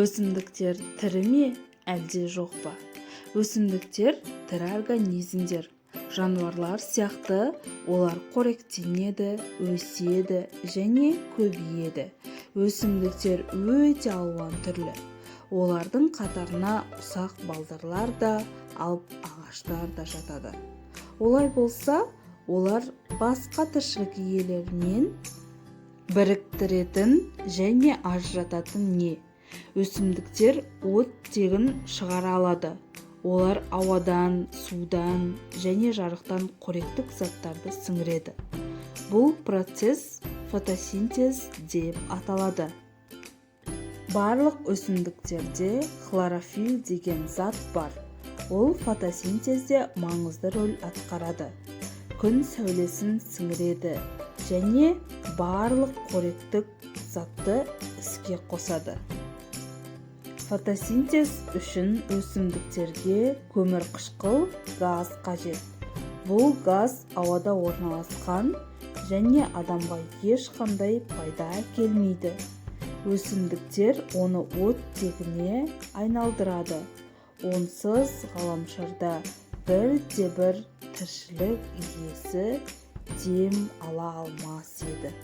Өсімдіктер тірі ме, әлде жоқ па? Өсімдіктер тірі организмдер. Жануарлар сияқты олар қоректенеді, өседі және көбейеді. Өсімдіктер өте алуан түрлі. Олардың қатарына ұсақ балдырлар да, алып ағаштар да жатады. Олай болса, олар басқа тіршілік иелерімен біріктіретін және ажырататын не? Өсімдіктер оттегін шығара алады. Олар ауадан, судан және жарықтан қоректік заттарды сіңіреді. Бұл процесс фотосинтез деп аталады. Барлық өсімдіктерде хлорофилл деген зат бар. Ол фотосинтезде маңызды рөл атқарады. Күн сәулесін сіңіреді және барлық қоректік затты іске қосады. Фотосинтез үшін өсімдіктерге көмірқышқыл газ қажет. Бұл газ ауада орналасқан және адамға ешқандай пайда әкелмейді. Өсімдіктер оны оттегіне айналдырады. Онсыз ғаламшарда бірде-бір тіршілік иесі дем ала алмас еді.